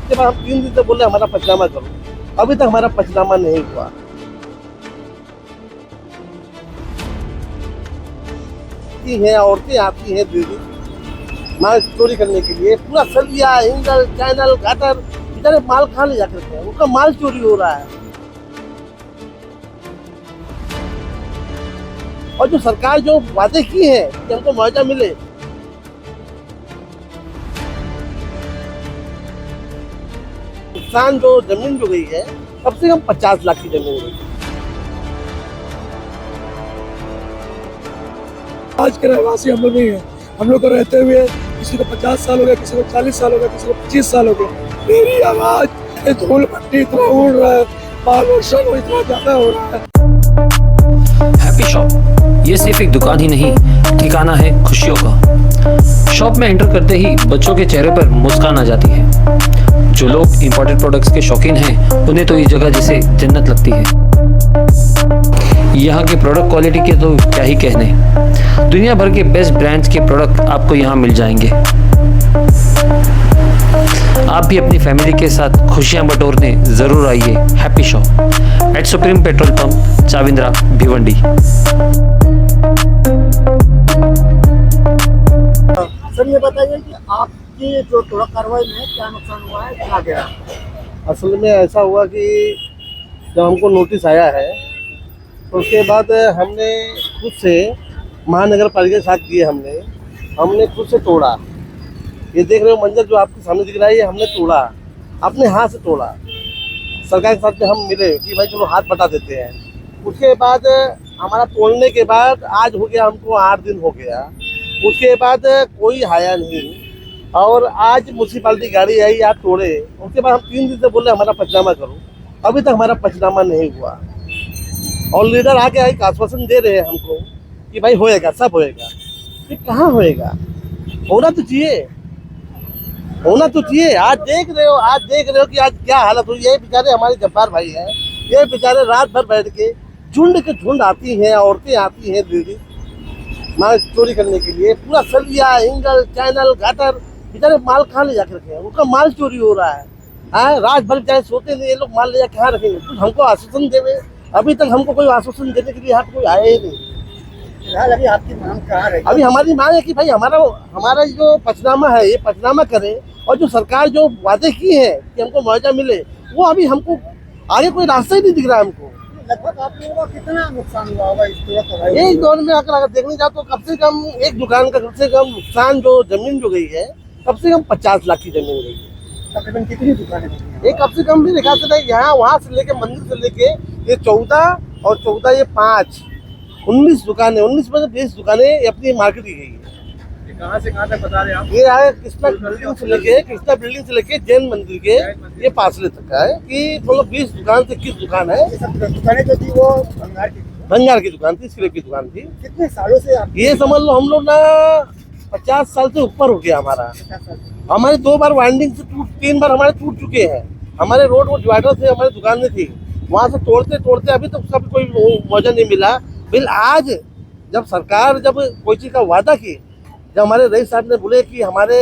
उसके बाद हम 3 दिन से बोले हमारा पंचनामा करो, अभी तक हमारा पंचनामा नहीं हुआ। हैं औरतें आती हैं दीदी माल चोरी करने के लिए, पूरा सलिया हिंगल चैनल गाटर इधर माल कहाँ ले जाकर के, उनका माल चोरी हो रहा है। और जो सरकार जो वादे की है कि हमको मुआवजा मिले, नुकसान जो जमीन जो गई है कम से कम 50 लाख की जमीन गई। आज के रहवासी हम लोग नहीं है, हम लोग को रहते हुए किसी को 50 साल हो गया, किसी को 40 साल हो गया, किसी को 25 साल हो गया। मेरी आवाज धूल पट्टी इतना उड़ रहा है, पॉल्यूशन इतना ज्यादा हो रहा है। हैप्पी शॉप ये सिर्फ एक दुकान ही नहीं, ठिकाना है खुशियों का। शॉप में एंटर करते ही बच्चों के चेहरे पर मुस्कान आ जाती है। जो लोग इंपोर्टेड प्रोडक्ट्स के शौकीन हैं, उन्हें तो ये जगह जैसे जन्नत लगती है। यहाँ के प्रोडक्ट क्वालिटी के तो क्या ही कहने, दुनिया भर के बेस्ट ब्रांड्स के प्रोडक्ट आपको यहाँ मिल जाएंगे। आप भी अपनी फैमिली के साथ खुशियाँ बटोरने जरूर आइए happy shop at supreme petrol pump, Chavindra, Bhiwandi. Sir ये बताइए कि आपकी जो सड़क कार्रवाई में क्या नुकसान हुआ है, क्या गया? असल में ऐसा हुआ कि जब हमको नोटिस आया है तो उसके बाद हमने खुद से महानगर पालिका के साथ किए, हमने खुद से तोड़ा। ये देख रहे हो मंजर जो आपके सामने दिख रहा है, ये हमने तोड़ा, अपने हाथ से तोड़ा। सरकार के साथ में हम मिले कि भाई चलो हाथ बटा देते हैं। उसके बाद हमारा तोड़ने के बाद आज हो गया हमको 8 दिन हो गया, उसके बाद कोई आया नहीं। और आज म्यूनसिपालिटी गाड़ी आई, आप तोड़े, उसके बाद हम 3 दिन से बोले हमारा पंचनामा करो, अभी तक हमारा पंचनामा नहीं हुआ। और लीडर आके एक आश्वासन दे रहे हैं हमको कि भाई होएगा, सब होएगा। ये कहाँ होएगा? होना तो चाहिए, होना तो चाहिए। आज देख रहे हो कि आज क्या हालत हुई है। ये बेचारे हमारे जब्बार भाई हैं, ये बेचारे रात भर बैठ के झुंड के झुंड आती हैं, औरतें आती हैं दीदी माल चोरी करने के लिए, पूरा सलिया हिंगल चैनल गाटर बेचारे माल कहाँ ले जाकर के, उनका माल चोरी हो रहा है। रात भर बेचारे सोते नहीं, ये लोग माल ले जाकर कहाँ रखेंगे? कुछ हमको आश्वासन देवे, अभी तक हमको कोई आश्वासन देने के लिए यहाँ कोई आया ही नहीं। फिलहाल अभी आपकी मांग कहाँ रही? अभी हमारी मांग है कि भाई हमारा जो पंचनामा है ये पंचनामा करे, और जो सरकार जो वादे की है कि हमको मुआवजा मिले, वो अभी हमको आगे कोई रास्ता ही नहीं दिख रहा है हमको। लगभग आप लोगों का कितना नुकसान हुआ होगा इस सड़क कार्रवाई? एक दौर में अगर देखने जाओ तो कम से कम एक दुकान का कम से कम नुकसान जो जमीन जो गई है कम से कम 50 लाख की जमीन गई है। तकरीबन कितनी दुकानें थी? ये कम से कम भी देखा सकता है, यहाँ वहाँ से लेके मंदिर से लेके ये 14 और 14 ये 5 19 दुकानें, 19 में 20 दुकानें अपनी मार्केट की गई है। कहाँ से कहाँ तक बता रहे हैं आप? ये आए कृष्णा बिल्डिंग से लेके जैन मंदिर के ये फासले तक का है कि मतलब 20 दुकान से 21 दुकान है। ये सब दुकानें जो थी वो भंगार की दुकान थी, स्क्रैप की दुकान थी। कितने सालों से आप? ये समझ लो हम लोग ना 50 साल से ऊपर हो गया हमारा। हमारे 2 बार वाइंडिंग से 3 बार हमारे टूट चुके हैं। हमारे रोड वो डिवाइडर से हमारी दुकानें थी, वहाँ से तोड़ते अभी तक उसका भी कोई मुआवजा नहीं मिला। बिल आज जब सरकार जब कोई चीज़ का वादा की, जब हमारे रईस साहब ने बोले कि हमारे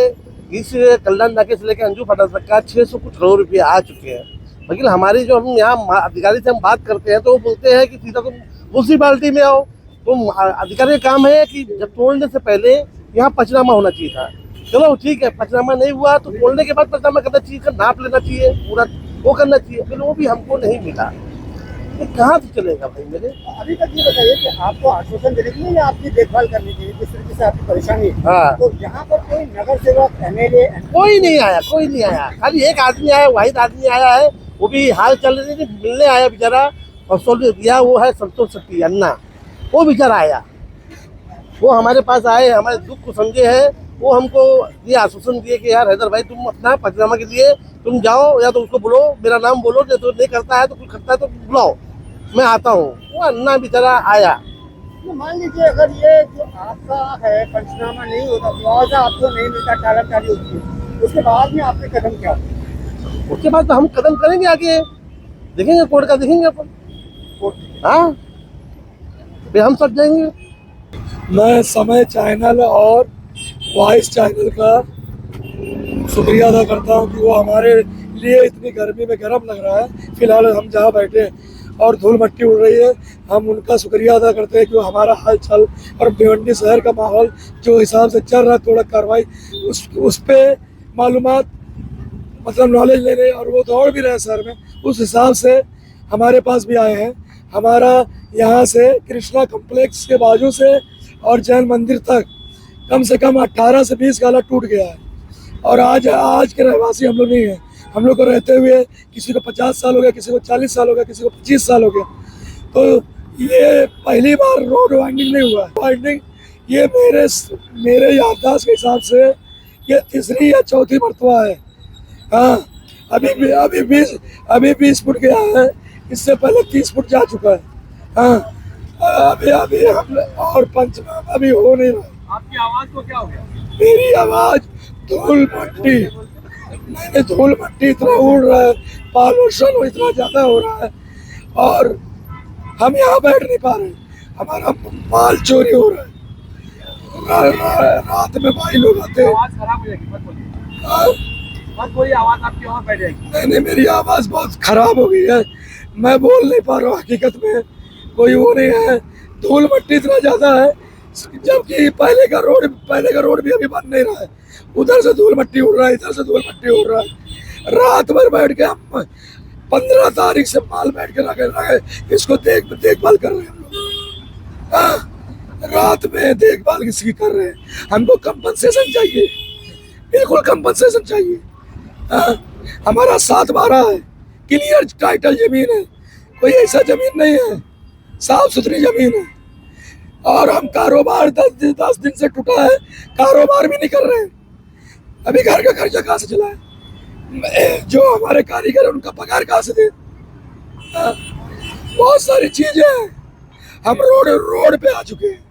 इस कल्याण नाके से लेकर अंजू फाटक तक का 600 कुछ करोड़ रुपये आ चुके हैं, लेकिन हमारी जो हम यहाँ अधिकारी से हम बात करते हैं तो वो बोलते हैं कि सीधा तुम म्यूनसिपालिटी में आओ, तुम अधिकारी का काम है कि जब तोड़ने से पहले यहाँ पंचनामा होना चाहिए था। चलो ठीक है, पंचनामा नहीं हुआ तो तोड़ने के बाद पंचनामा करना चाहिए, नाप लेना चाहिए, पूरा वो करना चाहिए, फिर वो भी हमको नहीं मिला। ये कहाँ से चलेगा भाई मेरे? अभी तक ये बताइए कि आपको आश्वासन देने के लिए या आपकी देखभाल करनी चाहिए जिस तरीके से आपकी परेशानी है? हाँ। तो यहाँ पर कोई नगर सेवक, एमएलए कोई नहीं आया, खाली एक आदमी आया, वाहिद आदमी आया है, वो भी हाल चल रही थी, मिलने आया बेचारा और सोल्व दिया। वो है संतोष शक्ति अन्ना, वो बेचारा आया, वो हमारे पास आए, हमारे दुख को समझे है। वो हमको ये आश्वासन दिए कि यार हैदर भाई तुम अपना पंचनामा के लिए तुम जाओ, या तो उसको बोलो मेरा नाम बोलो, जो नहीं करता है तो कुछ करता है तो बुलाओ, मैं आता हूँ। वो अन्ना बेचारा आया। तो मान लीजिए अगर ये जो आपका है पंचनामा नहीं होता, मुआवजा आपको नहीं मिलता, टालाटाली होती है, उसके बाद में आपके कदम क्या होते? उसके बाद तो हम कदम करेंगे, आगे देखेंगे, कोर्ट का देखेंगे अपन। हाँ, फिर हम सब जाएंगे। मैं समय चैनल और वॉइस चैनल का शुक्रिया अदा करता हूँ कि वो हमारे इसलिए इतनी गर्मी में गर्म लग रहा है। फिलहाल हम जहाँ बैठे हैं और धूल मट्टी उड़ रही है, हम उनका शुक्रिया अदा करते हैं कि वो हमारा हाल चाल और भिवंडी शहर का माहौल जो हिसाब से चल रहा है, थोड़ा कार्रवाई उस पे मालूमात मतलब नॉलेज लेने, और वो दौड़ भी रहे हैं शहर में, उस हिसाब से हमारे पास भी आए हैं। हमारा यहाँ से कृष्णा कम्प्लेक्स के बाजू से और जैन मंदिर तक कम से कम 18 से 20 गाला टूट गया है। और आज के रहवासी हम लोग नहीं हैं। हम लोग को रहते हुए किसी को 50 साल हो गया, किसी को 40 साल हो गया, किसी को 25 साल हो गया। तो ये पहली बार रोड वाइंडिंग नहीं हुआ है। वाइंडिंग ये मेरे याददाश्त के हिसाब से ये तीसरी या चौथी मरतबा है। हाँ, अभी 20 फुट गया है, इससे पहले 30 फुट जा चुका है। हाँ, अभी हम और पंचनामा अभी हो नहीं रहा। आपकी आवाज को क्या हो गया? मेरी आवाज धूल मट्टी, मैंने धूल मट्टी इतना उड़ रहा है, पॉल्यूशन इतना ज्यादा हो रहा है और हम यहाँ बैठ नहीं पा रहे। हमारा माल चोरी हो रहा है। रात में भाई लोग आते हैं। आवाज खराब हो जाएगी, मत बोलिए। हाँ, मत बोलिए, आवाज आपकी और बैठ जाएगी। नहीं, मेरी आवाज बहुत खराब हो गई है, मैं बोल नहीं पा रहा हूँ। हकीकत में कोई वो नहीं है, धूल मट्टी इतना ज्यादा है, जबकि पहले का रोड भी अभी बन नहीं रहा है। उधर से धूल मट्टी उड़ रहा है, इधर से धूल मट्टी उड़ रहा है। रात भर बैठ के हम 15 तारीख से माल बैठ के रखे इसको देखभाल कर रहे हैं हम लोग। हाँ, रात में देखभाल किसकी कर रहे हैं। हमको कंपनसेशन चाहिए, बिल्कुल कंपनसेशन चाहिए। हाँ, हमारा 7/12 है, क्लियर टाइटल जमीन है, कोई ऐसा जमीन नहीं है, साफ सुथरी जमीन है। और हम कारोबार 10 दिन से टूटा है, कारोबार भी नहीं कर रहे हैं। अभी घर का खर्चा कहाँ से चला है, जो हमारे कारीगर उनका पगार कहाँ से दे। बहुत सारी चीजें हैं, हम रोड पे आ चुके हैं।